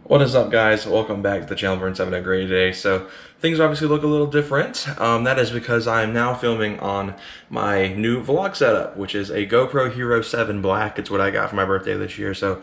What is up, guys? Welcome back to the channel. Burns having a great day. So things obviously look a little different. That is because I'm now filming on my new vlog setup, which is a GoPro Hero 7 Black. It's what I got for my birthday this year. So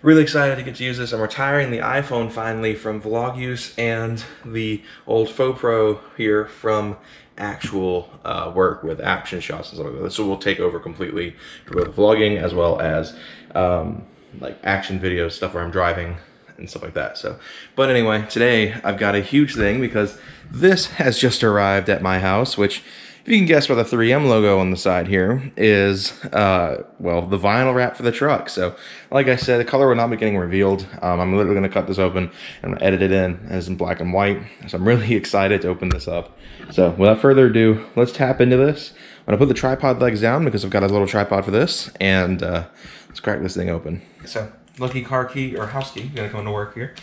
really excited to get to use this. I'm retiring the iPhone finally from vlog use and the old FoPro here from actual work with action shots and stuff like that. So we'll take over completely for both vlogging as well as like action videos, stuff where I'm driving and stuff like that. So, but anyway, today I've got a huge thing because this has just arrived at my house, which, if you can guess by the 3M logo on the side here, is, well, the vinyl wrap for the truck. So, like I said, the color will not be getting revealed. I'm literally going to cut this open and edit it in as in black and white. So I'm really excited to open this up. So without further ado, let's tap into this. I'm going to put the tripod legs down because I've got a little tripod for this, and let's crack this thing open. So, lucky car key or house key, gonna come into work here.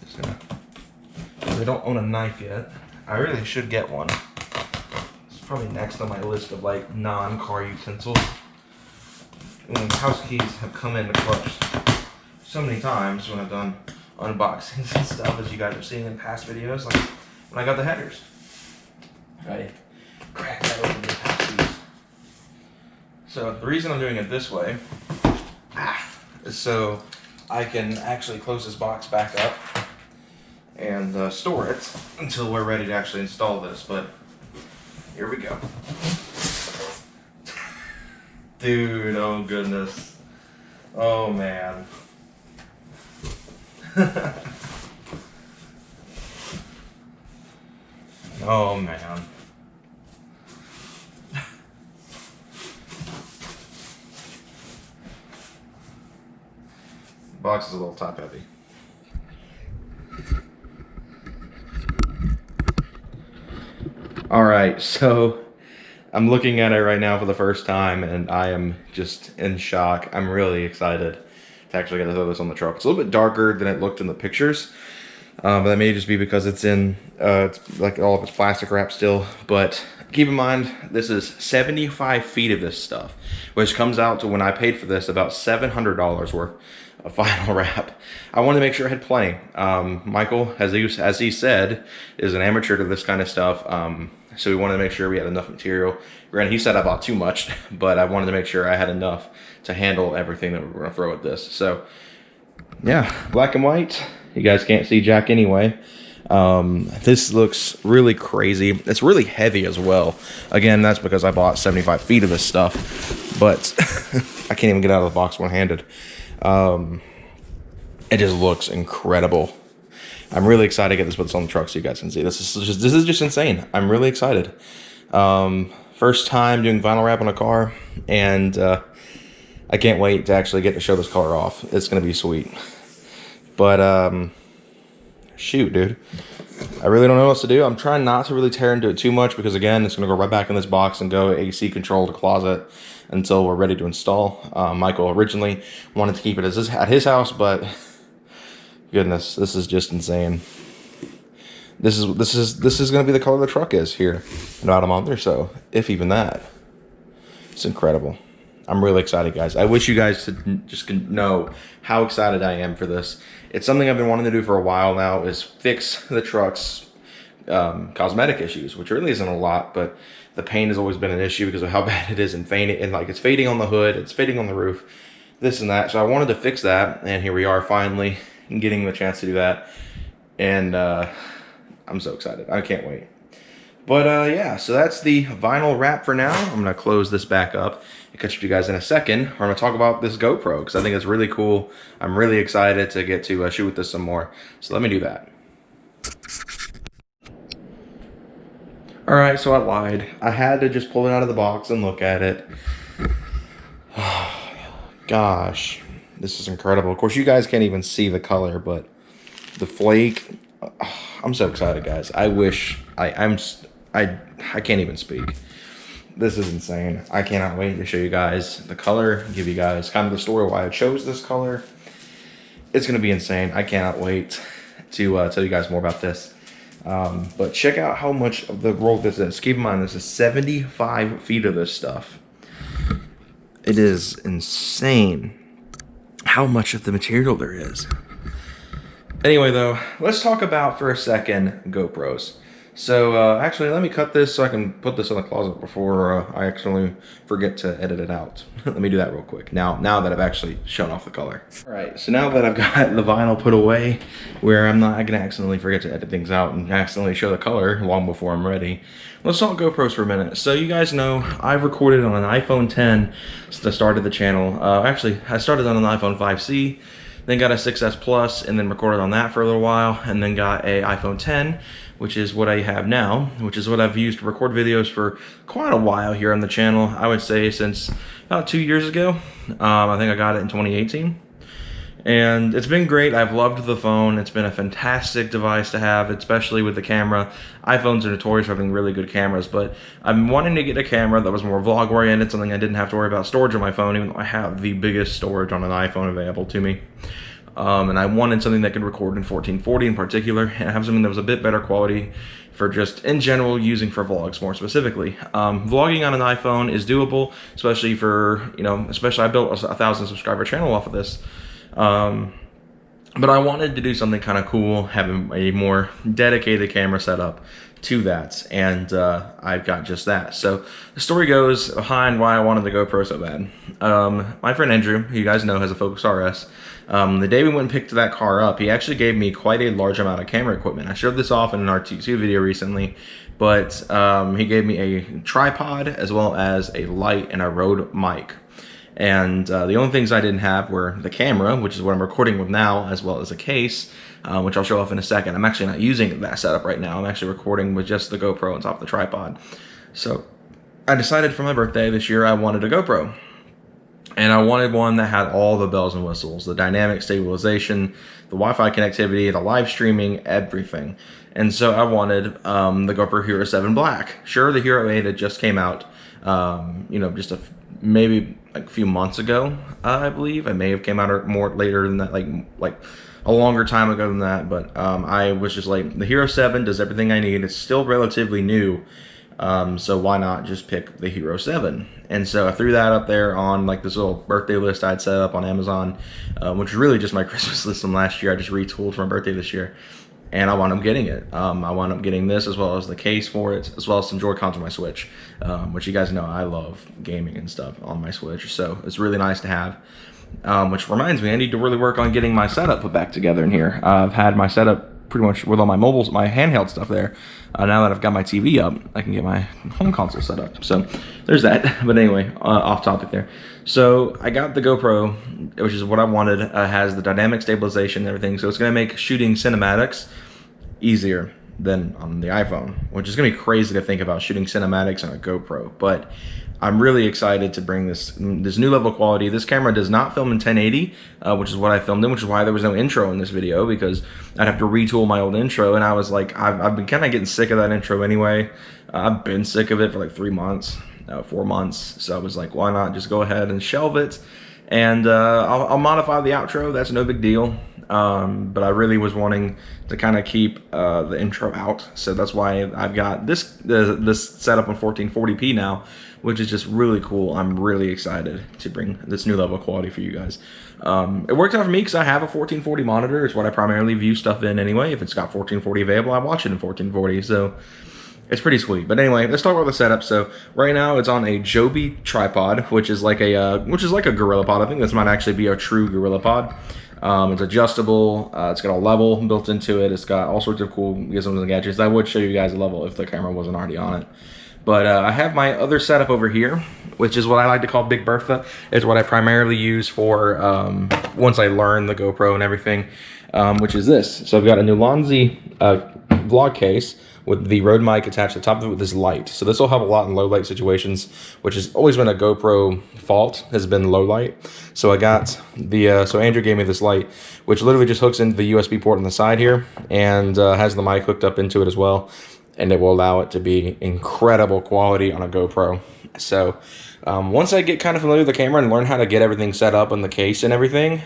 Just gonna, I don't own a knife yet. I really should get one. It's probably next on my list of like non-car utensils. And house keys have come in the clutch so many times when I've done unboxings and stuff, as you guys have seen in past videos, like when I got the headers. Right, crack that open with house keys. So the reason I'm doing it this way is so I can actually close this box back up and store it until we're ready to actually install this. But here we go. Dude, oh goodness. Oh man. Oh man. The box is a little top heavy. Alright, so I'm looking at it right now for the first time and I am just in shock. I'm really excited to actually get to throw this on the truck. It's a little bit darker than it looked in the pictures, but that may just be because it's in, it's like all of its plastic wrap still. But keep in mind, this is 75 feet of this stuff, which comes out to, when I paid for this, about $700 worth of vinyl wrap. I wanted to make sure I had plenty. Michael, as he said, is an amateur to this kind of stuff. So we wanted to make sure we had enough material. Granted, he said I bought too much, but I wanted to make sure I had enough to handle everything that we were going to throw at this. So, yeah, black and white. You guys can't see Jack anyway. This looks really crazy. It's really heavy as well. Again, that's because I bought 75 feet of this stuff, but I can't even get out of the box one-handed. It just looks incredible. I'm really excited to get this put on the truck so you guys can see. This is just insane. I'm really excited. First time doing vinyl wrap on a car, and I can't wait to actually get to show this car off. It's gonna be sweet. But shoot, dude, I really don't know what else to do. I'm trying not to really tear into it too much because, again, it's gonna go right back in this box and go AC controlled closet until we're ready to install. Michael originally wanted to keep it at his house, but goodness, this is just insane. This is going to be the color the truck is here in about a month or so, if even that. It's incredible. I'm really excited, guys. I wish you guys just know how excited I am for this. It's something I've been wanting to do for a while now, is fix the truck's cosmetic issues, which really isn't a lot, but the paint has always been an issue because of how bad it is and fading, and like it's fading on the hood, it's fading on the roof, this and that. So I wanted to fix that, and here we are finally getting the chance to do that, and I'm so excited. I can't wait. But yeah, so that's the vinyl wrap for now. I'm gonna close this back up and catch up to you guys in a second. We're gonna talk about this GoPro because I think it's really cool. I'm really excited to get to shoot with this some more. So let me do that. All right, so I lied. I had to just pull it out of the box and look at it. Gosh, this is incredible. Of course, you guys can't even see the color, but the flake. I'm so excited, guys. I wish I can't even speak. This is insane. I cannot wait to show you guys the color, give you guys kind of the story why I chose this color. It's gonna be insane. I cannot wait to tell you guys more about this. But check out how much of the roll this is. Keep in mind, this is 75 feet of this stuff. It is insane how much of the material there is. Anyway, though, let's talk about for a second GoPros. So actually, let me cut this so I can put this in the closet before I accidentally forget to edit it out. Let me do that real quick. Now that I've actually shown off the color. All right, so now that I've got the vinyl put away, where I'm not gonna accidentally forget to edit things out and accidentally show the color long before I'm ready. Let's talk GoPros for a minute. So you guys know I've recorded on an iPhone 10 since the start of the channel. Actually, I started on an iPhone 5C. Then got a 6S Plus and then recorded on that for a little while, and then got a iPhone 10, which is what I have now, which is what I've used to record videos for quite a while here on the channel. I would say since about 2 years ago. I think I got it in 2018. And it's been great. I've loved the phone. It's been a fantastic device to have, especially with the camera. iPhones are notorious for having really good cameras, but I'm wanting to get a camera that was more vlog oriented, something I didn't have to worry about storage on my phone, even though I have the biggest storage on an iPhone available to me. And I wanted something that could record in 1440 in particular, and have something that was a bit better quality for just in general using for vlogs more specifically. Vlogging on an iPhone is doable, especially for, especially I built a 1,000 subscriber channel off of this. But I wanted to do something kind of cool, having a more dedicated camera setup to that, and I've got just that. So the story goes behind why I wanted the GoPro so bad. My friend Andrew, who you guys know has a Focus RS, the day we went and picked that car up, he actually gave me quite a large amount of camera equipment. I showed this off in an R2 video recently, but he gave me a tripod as well as a light and a Rode mic. And the only things I didn't have were the camera, which is what I'm recording with now, as well as a case, which I'll show off in a second. I'm actually not using that setup right now. I'm actually recording with just the GoPro on top of the tripod. So I decided for my birthday this year I wanted a GoPro. And I wanted one that had all the bells and whistles, the dynamic stabilization, the Wi-Fi connectivity, the live streaming, everything. And so I wanted the GoPro Hero 7 Black. Sure, the Hero 8 had just came out, just maybe like a few months ago, I believe. It may have came out more later than that, like a longer time ago than that. But I was just like, the Hero 7 does everything I need. It's still relatively new. So why not just pick the Hero 7? And so I threw that up there on like this little birthday list I'd set up on Amazon, which is really just my Christmas list from last year. I just retooled for my birthday this year, and I wound up getting it. I wound up getting this as well as the case for it, as well as some Joy-Cons on my Switch, which you guys know I love gaming and stuff on my Switch. So it's really nice to have. Which reminds me, I need to really work on getting my setup put back together in here. I've had my setup pretty much with all my mobiles, my handheld stuff there. Now that I've got my TV up, I can get my home console set up. So there's that. But anyway, off topic there. So I got the GoPro, which is what I wanted. Has the dynamic stabilization and everything. So it's going to make shooting cinematics easier than on the iPhone, which is going to be crazy to think about shooting cinematics on a GoPro. But I'm really excited to bring this new level of quality. This camera does not film in 1080, which is what I filmed in, which is why there was no intro in this video, because I'd have to retool my old intro, and I was like, I've been kind of getting sick of that intro anyway. I've been sick of it for like 3 months, 4 months, so I was like, why not just go ahead and shelve it, and I'll modify the outro. That's no big deal. But I really was wanting to kind of keep the intro out, so that's why I've got this setup on 1440p now, which is just really cool. I'm really excited to bring this new level of quality for you guys. It works out for me because I have a 1440 monitor. It's what I primarily view stuff in anyway. If it's got 1440 available, I watch it in 1440, so it's pretty sweet. But anyway, let's talk about the setup. So right now it's on a Joby tripod, which is like a GorillaPod. I think this might actually be a true GorillaPod. It's adjustable. It's got a level built into it. It's got all sorts of cool gizmos and gadgets. I would show you guys a level if the camera wasn't already on it. But I have my other setup over here, which is what I like to call Big Bertha. It's what I primarily use for once I learn the GoPro and everything, which is this. So I've got a Nulanzi vlog case with the Rode mic attached to the top of it with this light. So this will help a lot in low light situations, which has always been a GoPro fault, has been low light. So I got the, so Andrew gave me this light, which literally just hooks into the USB port on the side here, and has the mic hooked up into it as well. And it will allow it to be incredible quality on a GoPro. So once I get kind of familiar with the camera and learn how to get everything set up in the case and everything,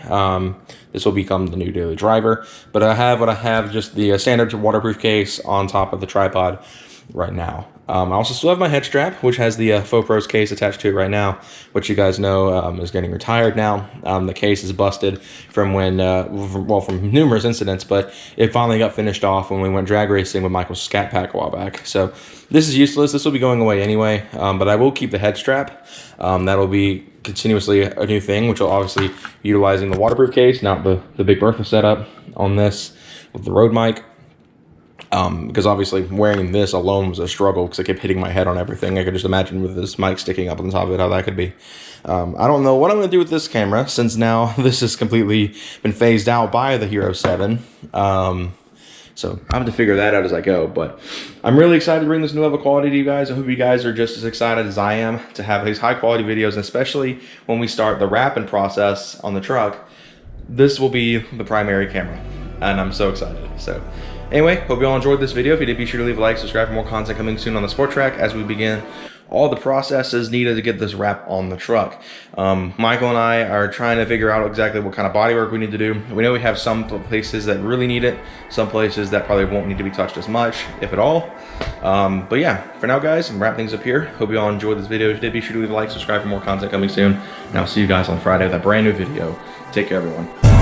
this will become the new daily driver. But I have just the standard waterproof case on top of the tripod. right now. I also still have my head strap, which has the FoPros case attached to it right now, which you guys know is getting retired now. The case is busted from when, from numerous incidents, but it finally got finished off when we went drag racing with Michael's Scat Pack a while back. So this is useless. This will be going away anyway, but I will keep the head strap. That'll be continuously a new thing, which will obviously be utilizing the waterproof case, not the Big Bertha setup on this with the Rode mic. Because obviously wearing this alone was a struggle because I kept hitting my head on everything. I could just imagine with this mic sticking up on top of it how that could be. I don't know what I'm going to do with this camera since now this has completely been phased out by the Hero 7. So I have to figure that out as I go. But I'm really excited to bring this new level of quality to you guys. I hope you guys are just as excited as I am to have these high quality videos, and especially when we start the wrapping process on the truck. This will be the primary camera, and I'm so excited. So anyway, hope you all enjoyed this video. If you did, be sure to leave a like, subscribe for more content coming soon on the Sport Track as we begin all the processes needed to get this wrap on the truck. Michael and I are trying to figure out exactly what kind of bodywork we need to do. We know we have some places that really need it, some places that probably won't need to be touched as much, if at all. But yeah, for now guys, I'm wrap things up here. Hope you all enjoyed this video. If you did, be sure to leave a like, subscribe for more content coming soon. And I'll see you guys on Friday with a brand new video. Take care everyone.